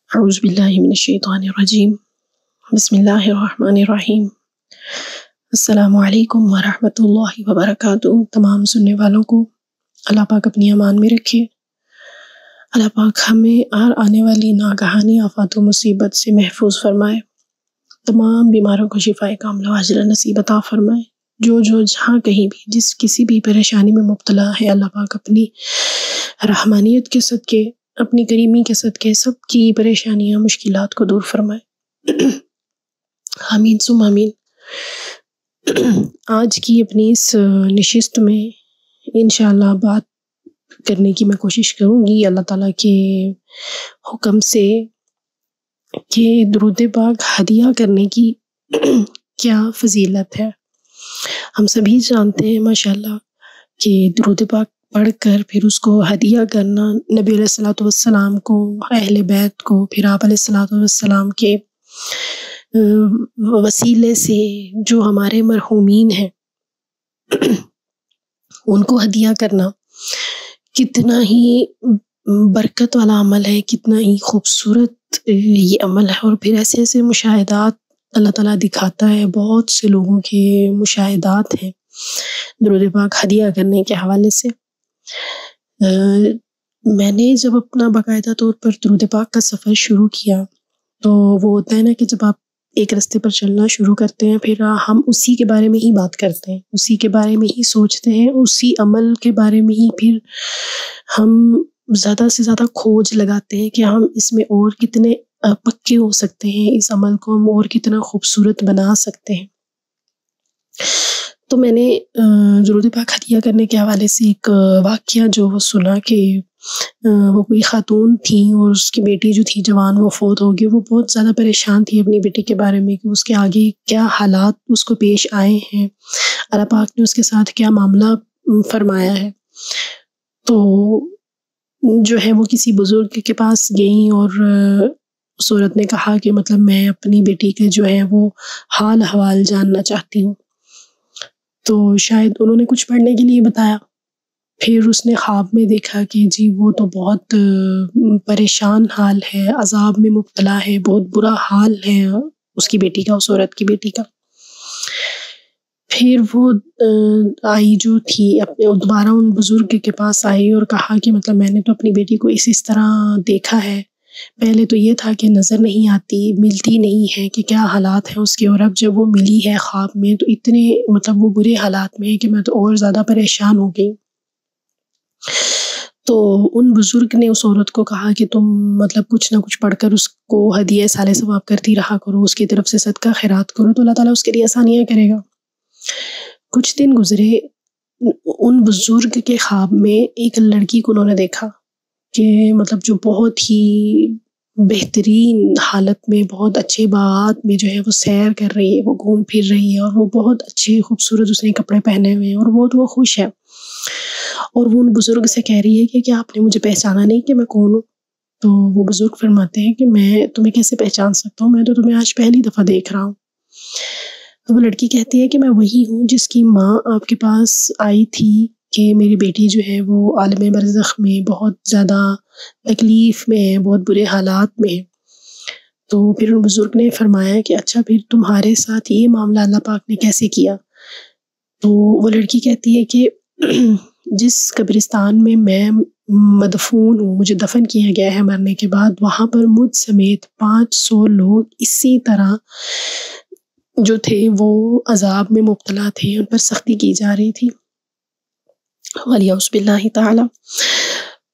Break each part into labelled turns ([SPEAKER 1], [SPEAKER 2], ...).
[SPEAKER 1] اعوذ باللہ من الشیطان الرجیم بسم اللہ الرحمن الرحیم۔ السلام علیکم ورحمۃ اللہ وبرکاتہ۔ تمام سننے والوں کو اللہ پاک اپنی امان میں رکھے۔ اللہ پاک ہمیں آنے والی ناگہانی آفات و مصیبت سے محفوظ فرمائے۔ تمام بیماروں کو شفائے کاملہ عاجلہ نصیب عطا فرمائے۔ جو جہاں کہیں بھی جس کسی بھی پریشانی میں مبتلا ہے، اللہ پاک اپنی رحمانیت کے صدقے، اپنی کریمی کے صدقے سب کی پریشانیاں مشکلات کو دور فرمائے۔ آمین ثم آمین۔ آج کی اپنی اس نشست میں انشاءاللہ بات کرنے کی میں کوشش کروں گی اللہ تعالیٰ کے حکم سے کہ درود پاک ہدیہ کرنے کی کیا فضیلت ہے۔ ہم سبھی جانتے ہیں ماشاءاللہ کہ درود پاک پڑھ کر پھر اس کو ہدیہ کرنا نبی علیہ الصلوۃ والسلام کو، اہل بیت کو، پھر آپ علیہ الصلوۃ والسلام کے وسیلے سے جو ہمارے مرحومین ہیں ان کو ہدیہ کرنا کتنا ہی برکت والا عمل ہے، کتنا ہی خوبصورت یہ عمل ہے۔ اور پھر ایسے ایسے مشاہدات اللہ تعالیٰ دکھاتا ہے، بہت سے لوگوں کے مشاہدات ہیں درود پاک ہدیہ کرنے کے حوالے سے۔ میں نے جب اپنا باقاعدہ طور پر درود پاک کا سفر شروع کیا تو وہ ہوتا ہے نا کہ جب آپ ایک راستے پر چلنا شروع کرتے ہیں پھر ہم اسی کے بارے میں ہی بات کرتے ہیں، اسی کے بارے میں ہی سوچتے ہیں، اسی عمل کے بارے میں ہی پھر ہم زیادہ سے زیادہ کھوج لگاتے ہیں کہ ہم اس میں اور کتنے پکے ہو سکتے ہیں، اس عمل کو ہم اور کتنا خوبصورت بنا سکتے ہیں۔ تو میں نے درود پاک ہدیہ کرنے کے حوالے سے ایک واقعہ جو وہ سنا کہ وہ کوئی خاتون تھیں اور اس کی بیٹی جو تھی جوان وہ فوت ہو گئی۔ وہ بہت زیادہ پریشان تھی اپنی بیٹی کے بارے میں کہ اس کے آگے کیا حالات اس کو پیش آئے ہیں، اللہ پاک نے اس کے ساتھ کیا معاملہ فرمایا ہے۔ تو جو ہے وہ کسی بزرگ کے پاس گئیں اور اس عورت نے کہا کہ مطلب میں اپنی بیٹی کے جو ہے وہ حال احوال جاننا چاہتی ہوں۔ تو شاید انہوں نے کچھ پڑھنے کے لیے بتایا، پھر اس نے خواب میں دیکھا کہ جی وہ تو بہت پریشان حال ہے، عذاب میں مبتلا ہے، بہت برا حال ہے اس کی بیٹی کا، اس عورت کی بیٹی کا۔ پھر وہ آئی جو تھی اپنے دوبارہ ان بزرگ کے پاس آئی اور کہا کہ مطلب میں نے تو اپنی بیٹی کو اس طرح دیکھا ہے، پہلے تو یہ تھا کہ نظر نہیں آتی، ملتی نہیں ہے کہ کیا حالات ہیں اس کے، اور اب جب وہ ملی ہے خواب میں تو اتنے مطلب وہ برے حالات میں ہے کہ میں تو اور زیادہ پریشان ہو گئی۔ تو ان بزرگ نے اس عورت کو کہا کہ تم مطلب کچھ نہ کچھ پڑھ کر اس کو ہدیہ صالح ثواب کرتی رہا کرو، اس کی طرف سے صدقہ خیرات کرو تو اللہ تعالیٰ اس کے لیے آسانیاں کرے گا۔ کچھ دن گزرے، ان بزرگ کے خواب میں ایک لڑکی کو انہوں نے دیکھا کہ مطلب جو بہت ہی بہترین حالت میں، بہت اچھے باغات میں جو ہے وہ سیر کر رہی ہے، وہ گھوم پھر رہی ہے، اور وہ بہت اچھے خوبصورت اس نے کپڑے پہنے ہوئے ہیں اور بہت وہ خوش ہے، اور وہ ان بزرگ سے کہہ رہی ہے کہ کیا آپ نے مجھے پہچانا نہیں کہ میں کون ہوں؟ تو وہ بزرگ فرماتے ہیں کہ میں تمہیں کیسے پہچان سکتا ہوں، میں تو تمہیں آج پہلی دفعہ دیکھ رہا ہوں۔ تو وہ لڑکی کہتی ہے کہ میں وہی ہوں جس کی ماں آپ کے پاس آئی تھی کہ میری بیٹی جو ہے وہ عالم برزخ میں بہت زیادہ تکلیف میں ہے، بہت برے حالات میں ہے۔ تو پھر ان بزرگ نے فرمایا کہ اچھا پھر تمہارے ساتھ یہ معاملہ اللہ پاک نے کیسے کیا؟ تو وہ لڑکی کہتی ہے کہ جس قبرستان میں میں مدفون ہوں، مجھے دفن کیا گیا ہے مرنے کے بعد، وہاں پر مجھ سمیت 500 لوگ اسی طرح جو تھے وہ عذاب میں مبتلا تھے، ان پر سختی کی جا رہی تھی، وَلِيَعُوذ بِاللَّهِ تعالی۔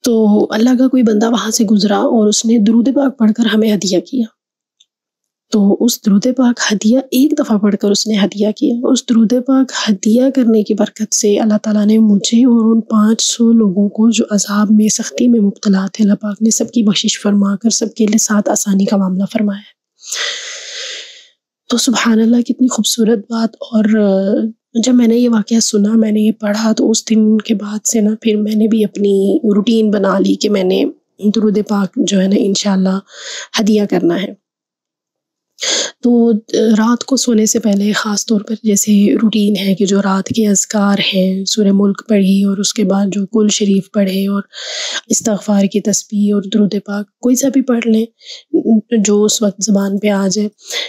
[SPEAKER 1] تو اللہ کا کوئی بندہ وہاں سے گزرا اور اس نے درود پاک پڑھ کر ہمیں ہدیہ کیا۔ تو اس درود پاک ہدیہ ایک دفعہ پڑھ کر اس نے ہدیہ کیا، اس درود پاک ہدیہ کرنے کی برکت سے اللہ تعالیٰ نے مجھے اور ان 500 لوگوں کو جو عذاب میں سختی میں مبتلا تھے، اللہ پاک نے سب کی بخشش فرما کر سب کے لیے ساتھ آسانی کا معاملہ فرمایا ہے۔ تو سبحان اللہ کتنی خوبصورت بات۔ اور جب میں نے یہ واقعہ سنا، میں نے یہ پڑھا، تو اس دن کے بعد سے نا پھر میں نے بھی اپنی روٹین بنا لی کہ میں نے درود پاک جو ہے نا انشاءاللہ ہدیہ کرنا ہے۔ تو رات کو سونے سے پہلے خاص طور پر جیسے روٹین ہے کہ جو رات کے اذکار ہیں، سورہ ملک پڑھی اور اس کے بعد جو کل شریف پڑھے اور استغفار کی تسبیح اور درود پاک کوئی سا بھی پڑھ لیں جو اس وقت زبان پہ آ جائے.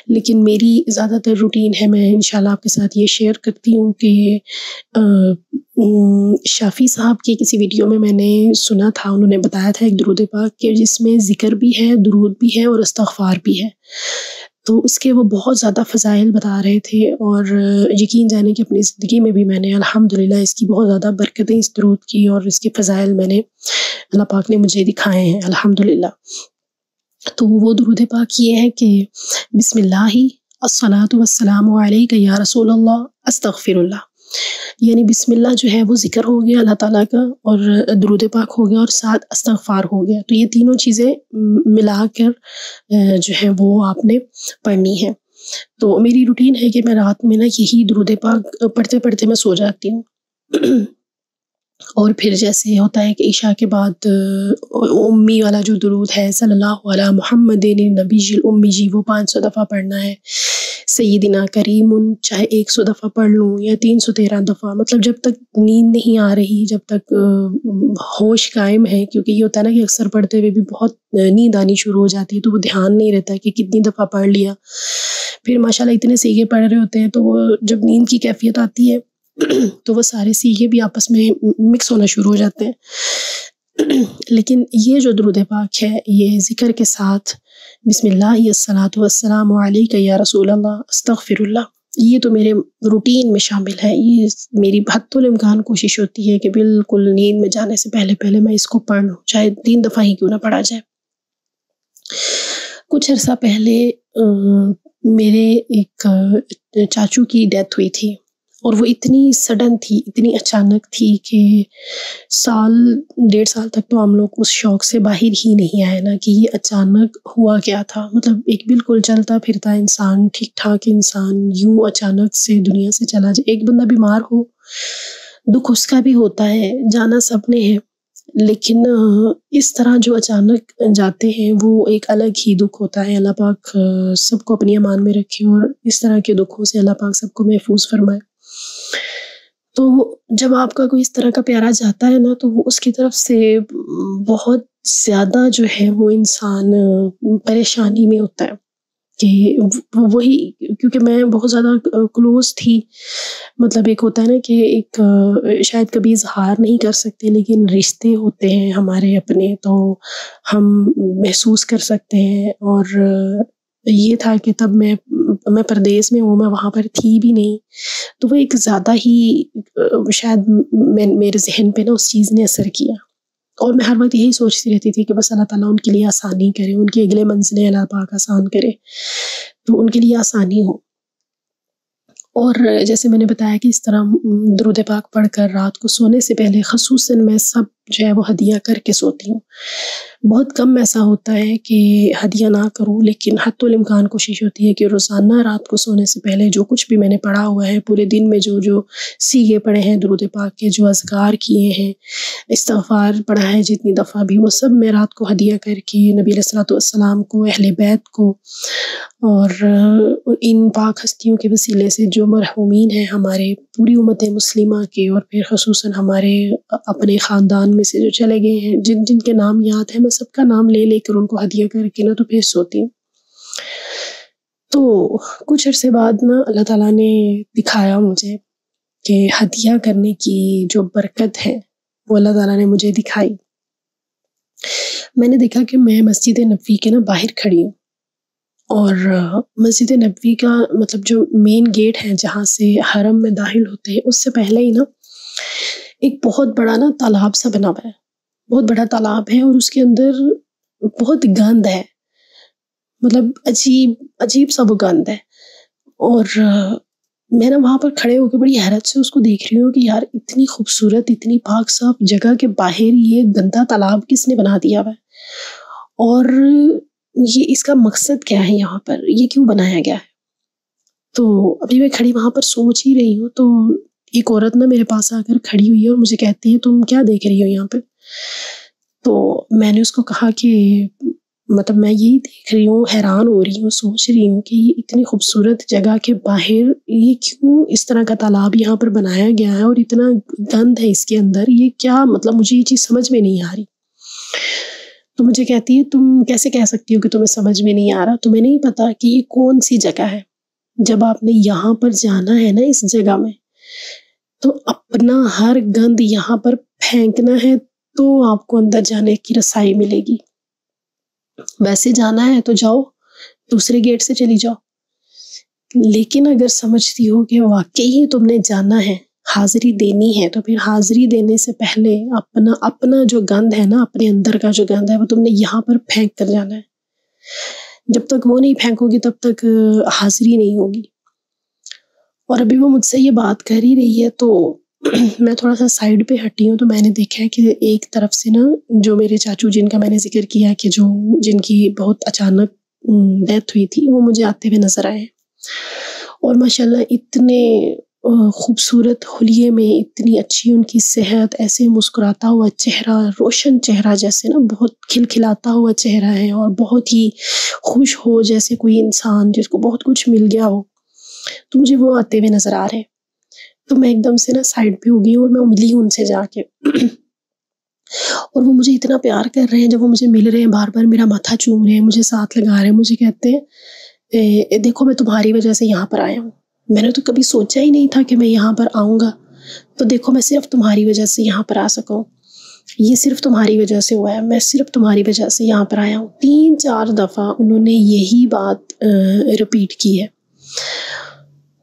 [SPEAKER 1] لیکن میری زیادہ تر روٹین ہے، میں انشاءاللہ آپ کے ساتھ یہ شیئر کرتی ہوں کہ شافی صاحب کی کسی ویڈیو میں نے سنا تھا، انہوں نے بتایا تھا ایک درود پاک کہ جس میں ذکر بھی ہے، درود بھی ہے اور استغفار بھی ہے. تو اس کے وہ بہت زیادہ فضائل بتا رہے تھے، اور یقین جانے کہ اپنی زندگی میں بھی میں نے الحمدللہ اس کی بہت زیادہ برکتیں اس درود کی اور اس کے فضائل میں نے اللہ پاک نے مجھے دکھائے ہیں الحمدللہ. تو وہ درود پاک یہ ہے کہ بسم اللہ الصلاۃ والسلام علیک یا رسول اللہ استغفر اللہ. یعنی بسم اللہ جو ہے وہ ذکر ہو گیا اللہ تعالیٰ کا، اور درود پاک ہو گیا اور ساتھ استغفار ہو گیا. تو یہ تینوں چیزیں ملا کر جو ہے وہ آپ نے پڑھنی ہے. تو میری روٹین ہے کہ میں رات میں نا یہی درود پاک پڑھتے پڑھتے میں سو جاتی ہوں. اور پھر جیسے ہوتا ہے کہ عشاء کے بعد امی والا جو درود ہے صلی اللہ علی محمد نبی الامی جی، وہ 500 دفعہ پڑھنا ہے. سیدنا کریم چاہے 100 دفعہ پڑھ لوں یا 313 دفعہ، مطلب جب تک نیند نہیں آ رہی، جب تک ہوش قائم ہے. کیونکہ یہ ہوتا ہے نا کہ اکثر پڑھتے ہوئے بھی بہت نیند آنی شروع ہو جاتی ہے، تو وہ دھیان نہیں رہتا کہ کتنی دفعہ پڑھ لیا. پھر ماشاءاللہ اتنے سیغے پڑھ رہے ہوتے ہیں، تو وہ جب نیند کی کیفیت آتی ہے تو وہ سارے سیغے بھی آپس میں مکس ہونا شروع ہو جاتے ہیں. لیکن یہ جو درود پاک ہے یہ ذکر کے ساتھ بسم اللہ الصلاۃ والسلام علیک یا رسول اللہ استغفر اللہ، یہ تو میرے روٹین میں شامل ہے. یہ میری حتی الامکان کوشش ہوتی ہے کہ بالکل نیند میں جانے سے پہلے پہلے میں اس کو پڑھ لوں، چاہے 3 دفعہ ہی کیوں نہ پڑھا جائے. کچھ عرصہ پہلے میرے ایک چاچو کی ڈیتھ ہوئی تھی، اور وہ اتنی سڈن تھی، اتنی اچانک تھی کہ 1.5 سال تک تو ہم لوگ اس شوق سے باہر ہی نہیں آئے نا کہ یہ اچانک ہوا کیا تھا. مطلب ایک بالکل چلتا پھرتا انسان، ٹھیک ٹھاک انسان، یوں اچانک سے دنیا سے چلا جائے. ایک بندہ بیمار ہو، دکھ اس کا بھی ہوتا ہے، جانا سب نے ہے، لیکن اس طرح جو اچانک جاتے ہیں وہ ایک الگ ہی دکھ ہوتا ہے. اللہ پاک سب کو اپنی امان میں رکھے اور اس طرح کے دکھوں سے اللہ پاک سب کو محفوظ فرمائے. تو جب آپ کا کوئی اس طرح کا پیارا جاتا ہے نا، تو وہ اس کی طرف سے بہت زیادہ جو ہے وہ انسان پریشانی میں ہوتا ہے کہ وہی، کیونکہ میں بہت زیادہ کلوز تھی. مطلب ایک ہوتا ہے نا کہ ایک شاید کبھی اظہار نہیں کر سکتے، لیکن رشتے ہوتے ہیں ہمارے اپنے، تو ہم محسوس کر سکتے ہیں. اور یہ تھا کہ تب میں پردیس میں ہوں، میں وہاں پر تھی بھی نہیں، تو وہ ایک زیادہ ہی شاید میرے ذہن پہ نا اس چیز نے اثر کیا. اور میں ہر وقت یہی سوچتی رہتی تھی کہ بس اللہ تعالیٰ ان کے لیے آسانی کرے، ان کی اگلے منزلیں اللہ پاک آسان کرے، تو ان کے لیے آسانی ہو. اور جیسے میں نے بتایا کہ اس طرح درود پاک پڑھ کر رات کو سونے سے پہلے خصوصاً میں سب جو ہے وہ ہدیہ کر کے سوتی ہوں. بہت کم ایسا ہوتا ہے کہ ہدیہ نہ کروں، لیکن حتی الامکان کوشش ہوتی ہے کہ روزانہ رات کو سونے سے پہلے جو کچھ بھی میں نے پڑھا ہوا ہے، پورے دن میں جو سیغے پڑھے ہیں درود پاک کے، جو اذکار کیے ہیں، استغفار پڑھا ہے جتنی دفعہ بھی، وہ سب میں رات کو ہدیہ کر کے نبی علیہ الصلوۃ والسلام کو، اہل بیت کو، اور ان پاک ہستیوں کے وسیلے سے جو مرحومین ہیں ہمارے پوری امت مسلمہ کے، اور پھر خصوصاً ہمارے اپنے خاندان میں سے جو چلے گئے ہیں، جن کے نام یاد ہیں، میں سب کا نام لے لے کر ان کو ہدیہ کر کے نا تو پھر سوتی ہوں. تو کچھ عرصے بعد نا اللہ تعالیٰ نے دکھایا مجھے کہ ہدیہ کرنے کی جو برکت ہے وہ اللہ تعالیٰ نے مجھے دکھائی. میں نے دیکھا کہ میں مسجد نبوی کے نا باہر کھڑی ہوں، اور مسجد نبوی کا مطلب جو مین گیٹ ہے جہاں سے حرم میں داخل ہوتے ہیں، اس سے پہلے ہی نا ایک بہت بڑا نا تالاب سا بنا ہوا ہے، بہت بڑا تالاب ہے، اور اس کے اندر بہت گند ہے، مطلب عجیب سا وہ گند ہے. اور میں نا وہاں پر کھڑے ہو کے بڑی حیرت سے اس کو دیکھ رہی ہوں کہ یار اتنی خوبصورت، اتنی پاک صاف جگہ کے باہر یہ گندا تالاب کس نے بنا دیا ہوا ہے، اور یہ اس کا مقصد کیا ہے، یہاں پر یہ کیوں بنایا گیا ہے. تو ابھی میں کھڑی وہاں پر سوچ ہی رہی ہوں، تو ایک عورت نا میرے پاس آ کر کھڑی ہوئی ہے اور مجھے کہتی ہے تم کیا دیکھ رہی ہو یہاں پہ. تو میں نے اس کو کہا کہ مطلب میں یہی دیکھ رہی ہوں، حیران ہو رہی ہوں، سوچ رہی ہوں کہ یہ اتنی خوبصورت جگہ کے باہر یہ کیوں اس طرح کا تالاب یہاں پر بنایا گیا ہے اور اتنا گند ہے اس کے اندر، یہ کیا مطلب، مجھے یہ چیز سمجھ میں نہیں آ رہی۔ تو مجھے کہتی ہے تم کیسے کہہ سکتی ہو کہ تمہیں سمجھ میں نہیں آ رہا، تمہیں نہیں پتا کہ یہ کون سی جگہ ہے؟ جب آپ نے یہاں پر جانا ہے نا اس جگہ میں، تو اپنا ہر گند یہاں پر پھینکنا ہے تو آپ کو اندر جانے کی رسائی ملے گی۔ ویسے جانا ہے تو جاؤ، دوسرے گیٹ سے چلی جاؤ۔ لیکن اگر سمجھتی ہو کہ واقعی تم نے جانا ہے، حاضری دینی ہے، تو پھر حاضری دینے سے پہلے اپنا جو گند ہے نا، اپنے اندر کا جو گند ہے وہ تم نے یہاں پر پھینک کر جانا ہے۔ جب تک وہ نہیں پھینکو گی تب تک حاضری نہیں ہوگی۔ اور ابھی وہ مجھ سے یہ بات کر ہی رہی ہے تو میں تھوڑا سا سائڈ پہ ہٹی ہوں، تو میں نے دیکھا ہے کہ ایک طرف سے نا جو میرے چاچو جن کا میں نے ذکر کیا کہ جن کی بہت اچانک ڈیتھ ہوئی تھی، وہ مجھے آتے ہوئے نظر آئے، اور ماشاءاللہ اتنے خوبصورت حلیے میں، اتنی اچھی ان کی صحت، ایسے مسکراتا ہوا چہرہ، روشن چہرہ، جیسے نا بہت کھلکھلاتا ہوا چہرہ ہے، اور بہت ہی خوش ہو جیسے کوئی انسان جس کو بہت کچھ مل گیا ہو۔ تو مجھے وہ آتے ہوئے نظر آ رہے ہیں، تو میں ایک دم سے نا سائڈ پہ ہو گئی ہوں اور میں ملی ہوں ان سے جا کے اور وہ مجھے اتنا پیار کر رہے ہیں، جب وہ مجھے مل رہے ہیں بار بار میرا ماتھا چوم رہے ہیں، مجھے ساتھ لگا رہے ہیں، مجھے کہتے ہیں دیکھو میں تمہاری وجہ سے یہاں پر آیا ہوں، میں نے تو کبھی سوچا ہی نہیں تھا کہ میں یہاں پر آؤں گا، تو دیکھو میں صرف تمہاری وجہ سے یہاں پر آ سکا ہوں، یہ صرف تمہاری وجہ سے ہوا ہے، میں صرف تمہاری وجہ سے یہاں پر آیا ہوں۔ 3-4 دفعہ انہوں نے یہی بات رپیٹ کی ہے،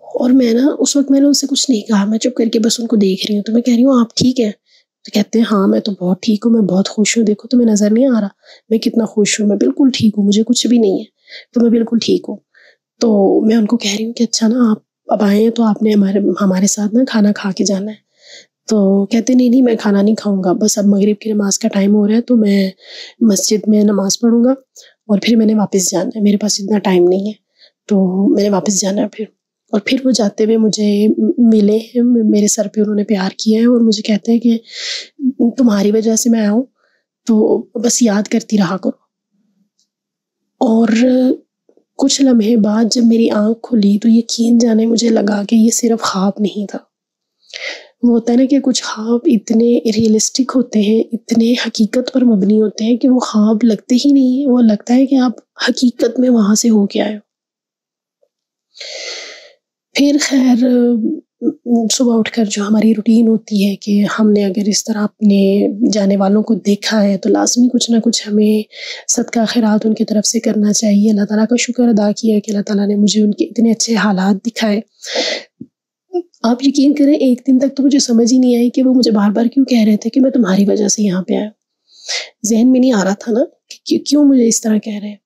[SPEAKER 1] اور میں نا اس وقت میں نے ان سے کچھ نہیں کہا، میں چپ کر کے بس ان کو دیکھ رہی ہوں۔ تو میں کہہ رہی ہوں آپ ٹھیک ہے؟ تو کہتے ہیں ہاں میں تو بہت ٹھیک ہوں، میں بہت خوش ہوں، دیکھو تمہیں نظر نہیں آ رہا میں کتنا خوش ہوں، میں بالکل ٹھیک ہوں، مجھے کچھ بھی نہیں ہے، تو میں بالکل ٹھیک ہوں۔ تو میں ان کو کہہ رہی ہوں کہ اچھا نا آپ اب آئے ہیں تو آپ نے ہمارے ساتھ نا کھانا کھا کے جانا ہے۔ تو کہتے نہیں میں کھانا نہیں کھاؤں گا، بس اب مغرب کی نماز کا ٹائم ہو رہا ہے تو میں مسجد میں نماز پڑھوں گا اور پھر میں نے واپس جانا ہے، میرے پاس اتنا ٹائم نہیں ہے، تو میں نے واپس جانا ہے۔ پھر وہ جاتے ہوئے مجھے ملے ہیں، میرے سر پہ انہوں نے پیار کیا ہے اور مجھے کہتے ہیں کہ تمہاری وجہ سے میں آیا ہوں تو بس یاد کرتی رہا کرو۔ اور کچھ لمحے بعد جب میری آنکھ کھلی تو یقین جانے مجھے لگا کہ یہ صرف خواب نہیں تھا۔ وہ ہوتا ہے نا کہ کچھ خواب اتنے ریئلسٹک ہوتے ہیں، اتنے حقیقت پر مبنی ہوتے ہیں کہ وہ خواب لگتے ہی نہیں ہیں، وہ لگتا ہے کہ آپ حقیقت میں وہاں سے ہو کے آئے ہو۔ پھر خیر صبح اٹھ کر جو ہماری روٹین ہوتی ہے کہ ہم نے اگر اس طرح اپنے جانے والوں کو دیکھا ہے تو لازمی کچھ نہ کچھ ہمیں صدقہ خیرات ان کی طرف سے کرنا چاہیے۔ اللہ تعالیٰ کا شکر ادا کیا کہ اللہ تعالیٰ نے مجھے ان کے اتنے اچھے حالات دکھائے۔ آپ یقین کریں ایک دن تک تو مجھے سمجھ ہی نہیں آئی کہ وہ مجھے بار بار کیوں کہہ رہے تھے کہ میں تمہاری وجہ سے یہاں پہ آیا، ذہن میں نہیں آ رہا تھا نا کہ کیوں مجھے اس طرح کہہ رہے ہیں۔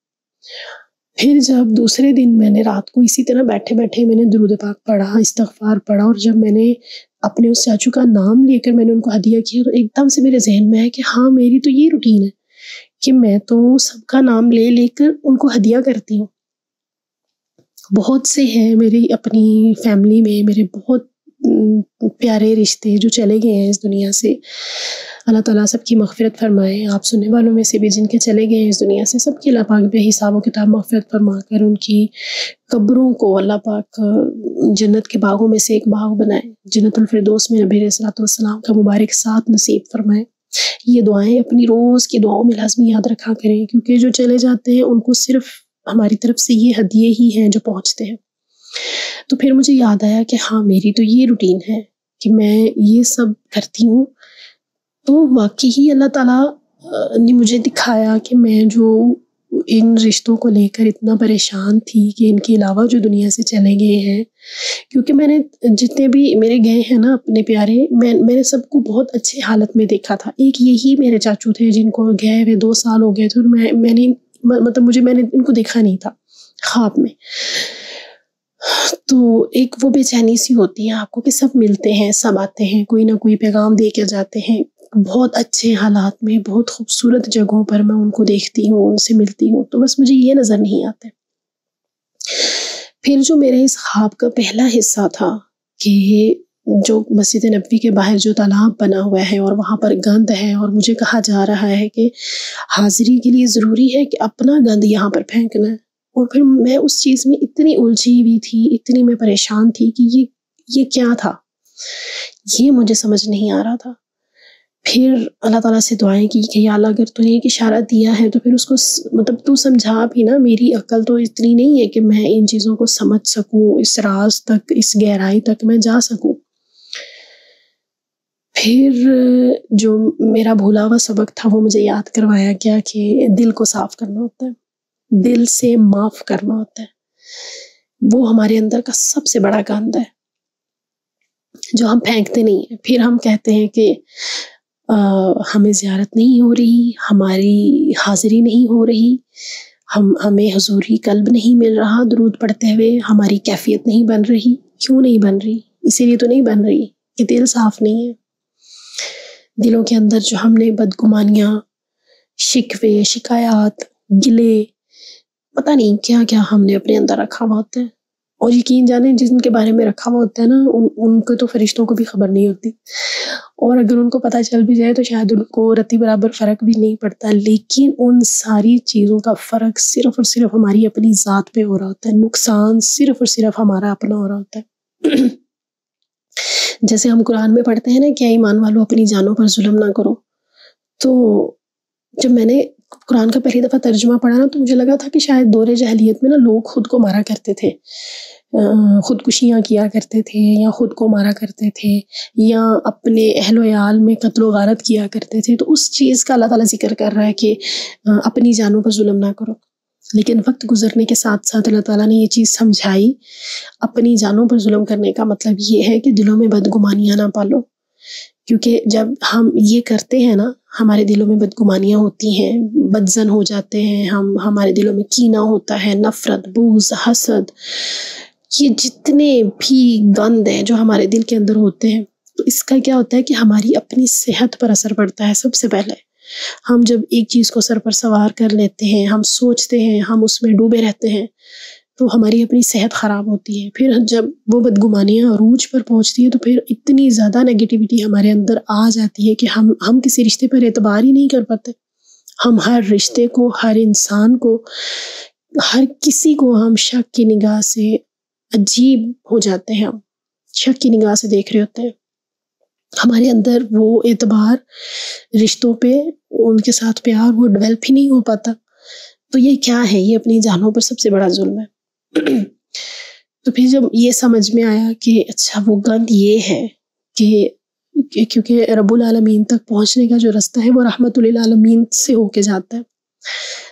[SPEAKER 1] پھر جب دوسرے دن میں نے رات کو اسی طرح بیٹھے بیٹھے میں نے درود پاک پڑھا، استغفار پڑھا، اور جب میں نے اپنے اس چاچو کا نام لے کر میں نے ان کو ہدیہ کیا تو ایک دم سے میرے ذہن میں ہے کہ ہاں میری تو یہ روٹین ہے کہ میں تو سب کا نام لے لے کر ان کو ہدیہ کرتی ہوں۔ بہت سے ہیں میری اپنی فیملی میں، میرے بہت پیارے رشتے جو چلے گئے ہیں اس دنیا سے، اللہ تعالیٰ سب کی مغفرت فرمائے۔ آپ سننے والوں میں سے بھی جن کے چلے گئے ہیں اس دنیا سے، سب کی اللہ پاک بے حساب و کتاب مغفرت فرما کر ان کی قبروں کو اللہ پاک جنت کے باغوں میں سے ایک باغ بنائے، جنت الفردوس میں نبی علیہ الصلوۃ والسلام کا مبارک ساتھ نصیب فرمائے۔ یہ دعائیں اپنی روز کی دعاؤں میں لازمی یاد رکھا کریں، کیونکہ جو چلے جاتے ہیں ان کو صرف ہماری طرف سے یہ ہدیے ہی ہیں جو پہنچتے ہیں۔ تو پھر مجھے یاد آیا کہ ہاں میری تو یہ روٹین ہے کہ میں یہ سب کرتی ہوں، تو واقعی ہی اللہ تعالیٰ نے مجھے دکھایا کہ میں جو ان رشتوں کو لے کر اتنا پریشان تھی کہ ان کے علاوہ جو دنیا سے چلے گئے ہیں، کیونکہ میں نے جتنے بھی میرے گئے ہیں نا اپنے پیارے، میں نے سب کو بہت اچھی حالت میں دیکھا تھا۔ ایک یہی میرے چاچو تھے جن کو گئے ہوئے 2 سال ہو گئے تھے، اور میں نے ان کو دیکھا نہیں تھا خواب میں۔ تو ایک وہ بے چینی سی ہوتی ہے آپ کو کہ سب ملتے ہیں، سب آتے ہیں، کوئی نہ کوئی پیغام دے کے جاتے ہیں، بہت اچھے حالات میں، بہت خوبصورت جگہوں پر میں ان کو دیکھتی ہوں، ان سے ملتی ہوں، تو بس مجھے یہ نظر نہیں آتا۔ پھر جو میرے اس خواب کا پہلا حصہ تھا کہ جو مسجد نبوی کے باہر جو تالاب بنا ہوا ہے اور وہاں پر گند ہے، اور مجھے کہا جا رہا ہے کہ حاضری کے لیے ضروری ہے کہ اپنا گند یہاں پر پھینکنا ہے، اور پھر میں اس چیز میں اتنی الجھی ہوئی تھی، اتنی میں پریشان تھی کہ یہ کیا تھا، یہ مجھے سمجھ نہیں آ رہا تھا۔ پھر اللہ تعالیٰ سے دعائیں کی کہ یا اللہ اگر تو نے ایک اشارہ دیا ہے تو پھر اس کو مطلب تو سمجھا بھی نا، میری عقل تو اتنی نہیں ہے کہ میں ان چیزوں کو سمجھ سکوں، اس راز تک، اس گہرائی تک میں جا سکوں۔ پھر جو میرا بھولا ہوا سبق تھا وہ مجھے یاد کروایا گیا کہ دل کو صاف کرنا ہوتا ہے، دل سے معاف کرنا ہوتا ہے۔ وہ ہمارے اندر کا سب سے بڑا گند ہے جو ہم پھینکتے نہیں ہیں۔ پھر ہم کہتے ہیں کہ ہمیں زیارت نہیں ہو رہی، ہماری حاضری نہیں ہو رہی، ہمیں حضوری قلب نہیں مل رہا درود پڑھتے ہوئے، ہماری کیفیت نہیں بن رہی۔ کیوں نہیں بن رہی؟ اسی لیے تو نہیں بن رہی کہ دل صاف نہیں ہے۔ دلوں کے اندر جو ہم نے بدگمانیاں، شکوے، شکایات، گلے، پتہ نہیں کیا کیا ہم نے اپنے اندر رکھا ہوا ہوتا ہے، اور یقین جانیں جن کے بارے میں رکھا ہوا ہوتا ہے نا ان کو تو فرشتوں کو بھی خبر نہیں ہوتی، اور اگر ان کو پتہ چل بھی جائے تو شاید ان کو رتی برابر فرق بھی نہیں پڑتا، لیکن ان ساری چیزوں کا فرق صرف اور صرف ہماری اپنی ذات پہ ہو رہا ہوتا ہے، نقصان صرف اور صرف ہمارا اپنا ہو رہا ہوتا ہے۔ جیسے ہم قرآن میں پڑھتے ہیں نا کہ ایمان والو اپنی جانوں پر ظلم نہ کرو، تو جب میں نے قرآن کا پہلی دفعہ ترجمہ پڑھا نا تو مجھے لگا تھا کہ شاید دور جاہلیت میں نا لوگ خود کو مارا کرتے تھے، خودکشیاں کیا کرتے تھے، یا خود کو مارا کرتے تھے، یا اپنے اہل و عیال میں قتل و غارت کیا کرتے تھے، تو اس چیز کا اللہ تعالیٰ ذکر کر رہا ہے کہ اپنی جانوں پر ظلم نہ کرو۔ لیکن وقت گزرنے کے ساتھ ساتھ اللہ تعالیٰ نے یہ چیز سمجھائی، اپنی جانوں پر ظلم کرنے کا مطلب یہ ہے کہ دلوں میں بدگمانیاں نہ پالو، کیونکہ جب ہم یہ کرتے ہیں نا ہمارے دلوں میں بدگمانیاں ہوتی ہیں، بدظن ہو جاتے ہیں ہمارے دلوں میں کینہ ہوتا ہے، نفرت، بغض، حسد، یہ جتنے بھی گند ہیں جو ہمارے دل کے اندر ہوتے ہیں، تو اس کا کیا ہوتا ہے کہ ہماری اپنی صحت پر اثر پڑتا ہے۔ سب سے پہلے ہم جب ایک چیز کو سر پر سوار کر لیتے ہیں، ہم سوچتے ہیں، ہم اس میں ڈوبے رہتے ہیں، تو ہماری اپنی صحت خراب ہوتی ہے۔ پھر جب وہ بدگمانیاں عروج پر پہنچتی ہیں تو پھر اتنی زیادہ نیگیٹیوٹی ہمارے اندر آ جاتی ہے کہ ہم کسی رشتے پر اعتبار ہی نہیں کر پاتے۔ ہم ہر رشتے کو، ہر انسان کو، ہر کسی کو ہم شک کی نگاہ سے، عجیب ہو جاتے ہیں، ہم شک کی نگاہ سے دیکھ رہے ہوتے ہیں۔ ہمارے اندر وہ اعتبار رشتوں پہ، ان کے ساتھ پیار، وہ ڈیولپ ہی نہیں ہو پاتا۔ تو یہ کیا ہے؟ یہ اپنی جانوں پر سب سے بڑا ظلم ہے۔ تو پھر جب یہ سمجھ میں آیا کہ اچھا وہ گند یہ ہے کہ کیونکہ رب العالمین تک پہنچنے کا جو رستہ ہے وہ رحمت للعالمین سے ہو کے جاتا ہے،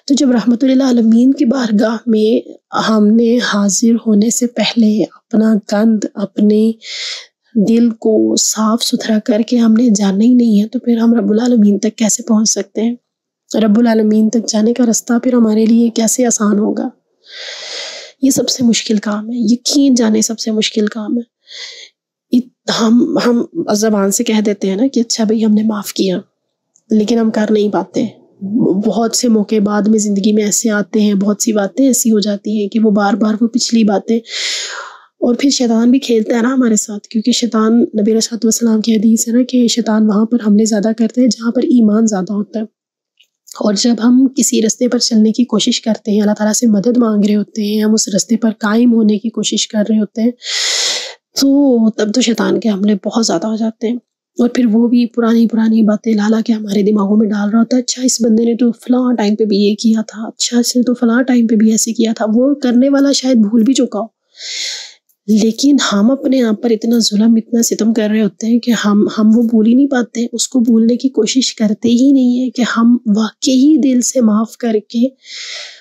[SPEAKER 1] تو جب رحمت للعالمین کی بارگاہ میں ہم نے حاضر ہونے سے پہلے اپنا گند، اپنے دل کو صاف ستھرا کر کے ہم نے جانا ہی نہیں ہے، تو پھر ہم رب العالمین تک کیسے پہنچ سکتے ہیں؟ رب العالمین تک جانے کا رستہ پھر ہمارے لیے کیسے آسان ہوگا؟ یہ سب سے مشکل کام ہے، یقین جانے سب سے مشکل کام ہے۔ ہم زبان سے کہہ دیتے ہیں نا کہ اچھا بھئی ہم نے معاف کیا، لیکن ہم کر نہیں پاتے۔ بہت سے موقع بعد میں زندگی میں ایسے آتے ہیں، بہت سی باتیں ایسی ہو جاتی ہیں کہ وہ بار بار وہ پچھلی باتیں، اور پھر شیطان بھی کھیلتا ہے نا ہمارے ساتھ، کیونکہ شیطان، نبی علیہ الصلوۃ والسلام کی حدیث ہے نا کہ شیطان وہاں پر حملے زیادہ کرتے ہیں جہاں پر ایمان زیادہ ہوتا ہے، اور جب ہم کسی رستے پر چلنے کی کوشش کرتے ہیں، اللہ تعالیٰ سے مدد مانگ رہے ہوتے ہیں، ہم اس رستے پر قائم ہونے کی کوشش کر رہے ہوتے ہیں، تو تب تو شیطان کے حملے بہت زیادہ ہو جاتے ہیں، اور پھر وہ بھی پرانی باتیں لا کے ہمارے دماغوں میں ڈال رہا ہوتا ہے۔ اچھا اس بندے نے تو فلاں ٹائم پہ بھی یہ کیا تھا، اچھا اس نے تو فلاں ٹائم پہ بھی ایسے کیا تھا، وہ کرنے والا شاید بھول بھی چکا ہو، لیکن ہم اپنے آپ پر اتنا ظلم، اتنا ستم کر رہے ہوتے ہیں کہ ہم وہ بھول ہی نہیں پاتے، اس کو بھولنے کی کوشش کرتے ہی نہیں ہے کہ ہم واقعی دل سے معاف کر کے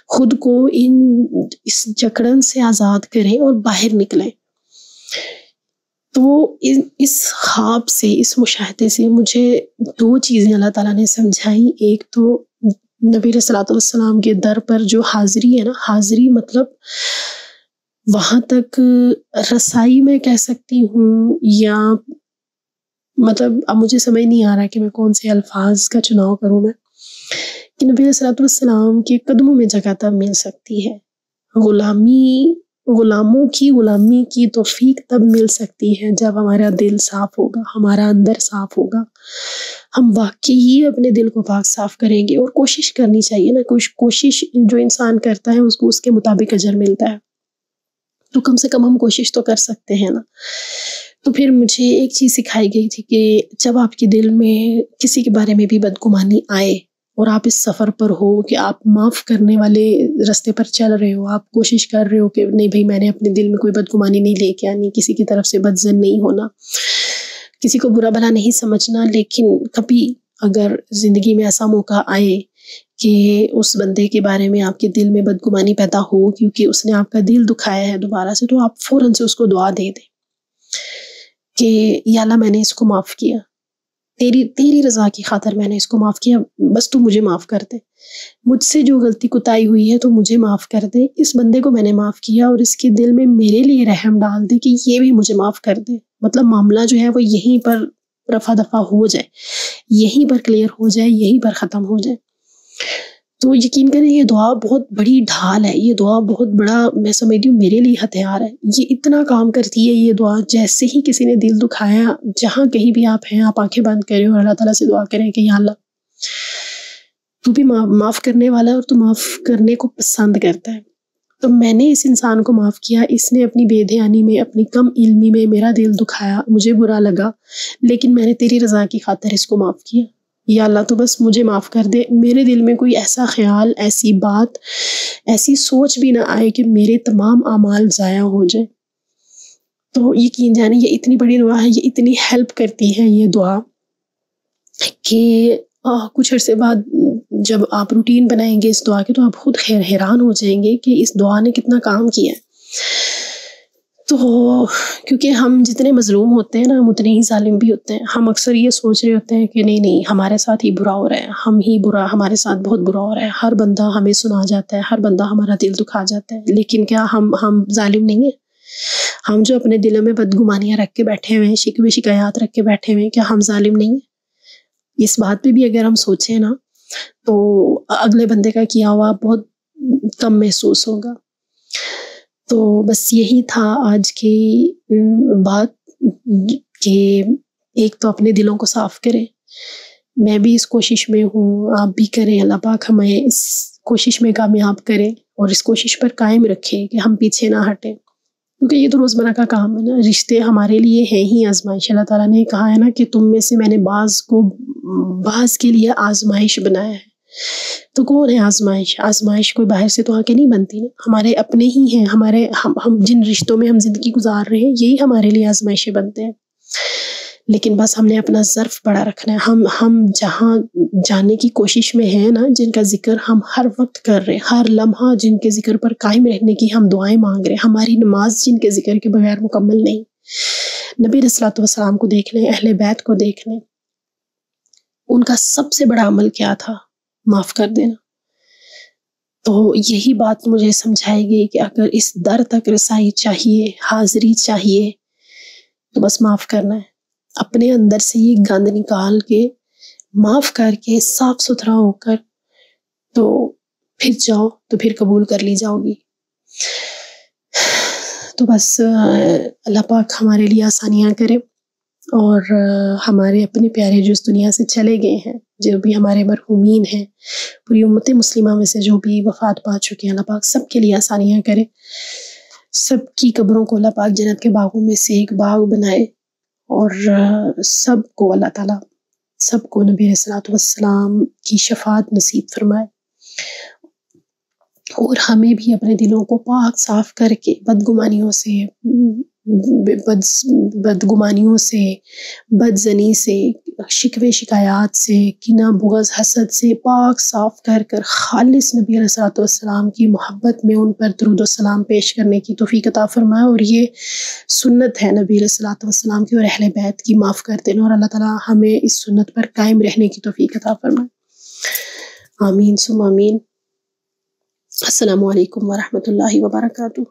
[SPEAKER 1] خود کو اس جکڑن سے آزاد کریں اور باہر نکلیں۔ تو اس خواب سے، اس مشاہدے سے مجھے دو چیزیں اللہ تعالیٰ نے سمجھائیں۔ ایک تو نبی علیہ الصلوۃ والسلام کے در پر جو حاضری ہے نا، حاضری مطلب وہاں تک رسائی میں کہہ سکتی ہوں، یا مطلب اب مجھے سمجھ نہیں آ رہا کہ میں کون سے الفاظ کا چناؤ کروں میں، کہ نبی علیہ الصلوۃ والسلام کے قدموں میں جگہ تب مل سکتی ہے۔ غلامی غلاموں کی غلامی کی توفیق تب مل سکتی ہے جب ہمارا دل صاف ہوگا، ہمارا اندر صاف ہوگا، ہم واقعی اپنے دل کو پاک صاف کریں گے. اور کوشش کرنی چاہیے نا، کوشش جو انسان کرتا ہے اس کو اس کے مطابق اجر ملتا ہے، تو کم سے کم ہم کوشش تو کر سکتے ہیں نا. تو پھر مجھے ایک چیز سکھائی گئی تھی کہ جب آپ کے دل میں کسی کے بارے میں بھی بدگمانی آئے اور آپ اس سفر پر ہو کہ آپ معاف کرنے والے راستے پر چل رہے ہو، آپ کوشش کر رہے ہو کہ نہیں بھائی میں نے اپنے دل میں کوئی بدگمانی نہیں لے کے آنی، کسی کی طرف سے بدظن نہیں ہونا، کسی کو برا بھلا نہیں سمجھنا، لیکن کبھی اگر زندگی میں ایسا موقع آئے کہ اس بندے کے بارے میں آپ کے دل میں بدگمانی پیدا ہو کیونکہ اس نے آپ کا دل دکھایا ہے دوبارہ سے، تو آپ فوراً سے اس کو دعا دے دیں کہ یا اللہ میں نے اس کو معاف کیا، تیری رضا کی خاطر میں نے اس کو معاف کیا، بس تو مجھے معاف کر دے، مجھ سے جو غلطی کوتاہی ہوئی ہے تو مجھے معاف کر دے، اس بندے کو میں نے معاف کیا اور اس کے دل میں میرے لیے رحم ڈال دے کہ یہ بھی مجھے معاف کر دے. مطلب معاملہ جو ہے وہ یہیں پر رفع دفع ہو جائے، یہیں پر کلیئر ہو جائے، یہیں پر ختم ہو جائے. تو یقین کریں یہ دعا بہت بڑی ڈھال ہے، یہ دعا بہت بڑا میں سمجھتی ہوں میرے لیے ہتھیار ہے. یہ اتنا کام کرتی ہے یہ دعا، جیسے ہی کسی نے دل دکھایا، جہاں کہیں بھی آپ ہیں، آپ آنکھیں بند کریں اور اللہ تعالیٰ سے دعا کریں کہ یا اللہ تو بھی معاف کرنے والا ہے اور تو معاف کرنے کو پسند کرتا ہے. تو میں نے اس انسان کو معاف کیا، اس نے اپنی بے دھیانی میں، اپنی کم علمی میں میرا دل دکھایا، مجھے برا لگا، لیکن میں نے تیری رضا کی خاطر اس کو معاف کیا. یا اللہ تو بس مجھے معاف کر دے، میرے دل میں کوئی ایسا خیال، ایسی بات، ایسی سوچ بھی نہ آئے کہ میرے تمام اعمال ضائع ہو جائیں. تو یقین جانے یہ اتنی بڑی دعا ہے، یہ اتنی ہیلپ کرتی ہے یہ دعا کہ کچھ عرصے بعد جب آپ روٹین بنائیں گے اس دعا کے تو آپ خود حیران ہو جائیں گے کہ اس دعا نے کتنا کام کیا ہے. تو کیونکہ ہم جتنے مظلوم ہوتے ہیں نا ہم اتنے ہی ظالم بھی ہوتے ہیں. ہم اکثر یہ سوچ رہے ہوتے ہیں کہ نہیں ہمارے ساتھ ہی برا ہو رہا ہے، ہم ہی برا، ہمارے ساتھ بہت برا ہو رہا ہے، ہر بندہ ہمیں سنا جاتا ہے، ہر بندہ ہمارا دل دکھا جاتا ہے. لیکن کیا ہم ظالم نہیں ہیں؟ ہم جو اپنے دلوں میں بدگمانیاں رکھ کے بیٹھے ہوئے ہیں، شکوے شکایات رکھ کے بیٹھے ہوئے ہیں، کیا ہم ظالم نہیں ہیں؟ اس بات پہ بھی اگر ہم سوچیں نا تو اگلے بندے کا کیا ہوا بہت کم محسوس ہوگا. تو بس یہی تھا آج کی بات کہ ایک تو اپنے دلوں کو صاف کریں. میں بھی اس کوشش میں ہوں، آپ بھی کریں. اللہ پاک ہمیں اس کوشش میں کامیاب کرے اور اس کوشش پر قائم رکھے کہ ہم پیچھے نہ ہٹیں، کیونکہ یہ تو روزمرہ کا کام ہے نا. رشتے ہمارے لیے ہیں ہی آزمائش. اللہ تعالیٰ نے کہا ہے نا کہ تم میں سے میں نے بعض کے لیے آزمائش بنایا ہے. تو کون ہے آزمائش کوئی باہر سے تو آ کے نہیں بنتی نا، ہمارے اپنے ہی ہیں. ہم جن رشتوں میں ہم زندگی گزار رہے ہیں یہی ہمارے لیے آزمائشیں بنتے ہیں. لیکن بس ہم نے اپنا ظرف بڑا رکھنا ہے. ہم جہاں جانے کی کوشش میں ہیں نا، جن کا ذکر ہم ہر وقت کر رہے ہیں، ہر لمحہ جن کے ذکر پر قائم رہنے کی ہم دعائیں مانگ رہے ہیں، ہماری نماز جن کے ذکر کے بغیر مکمل نہیں. نبی علیہ الصلوۃ والسلام کو دیکھ لیں، اہل بیت کو دیکھ لیں، ان کا سب سے بڑا عمل کیا تھا؟ معاف کر دینا. تو یہی بات مجھے سمجھائی گئی کہ اگر اس در تک رسائی چاہیے، حاضری چاہیے، تو بس معاف کرنا ہے. اپنے اندر سے یہ گند نکال کے، معاف کر کے، صاف ستھرا ہو کر تو پھر جاؤ، تو پھر قبول کر لی جاؤ گی. تو بس اللہ پاک ہمارے لیے آسانیاں کرے اور ہمارے اپنے پیارے جو اس دنیا سے چلے گئے ہیں، جو بھی ہمارے مرحومین ہیں، پوری امت مسلمہ میں سے جو بھی وفات پا چکے ہیں، اللہ پاک سب کے لیے آسانیاں کرے. سب کی قبروں کو اللہ پاک جنت کے باغوں میں سے ایک باغ بنائے اور سب کو اللہ تعالیٰ، سب کو نبی علیہ الصلوۃ والسلام کی شفاعت نصیب فرمائے. اور ہمیں بھی اپنے دلوں کو پاک صاف کر کے بدگمانیوں سے، بدزنی سے، شکوے شکایات سے، کینہ بغض حسد سے پاک صاف کر خالص نبی علیہ الصلوۃ والسلام کی محبت میں ان پر درود و سلام پیش کرنے کی توفیق عطا فرمائے. اور یہ سنت ہے نبی علیہ الصلوۃ والسلام کی اور اہل بیت کی، معاف کر دینا. اور اللہ تعالیٰ ہمیں اس سنت پر قائم رہنے کی توفیق عطا فرمائے. آمین ثم آمین. السلام علیکم ورحمۃ اللہ وبرکاتہ.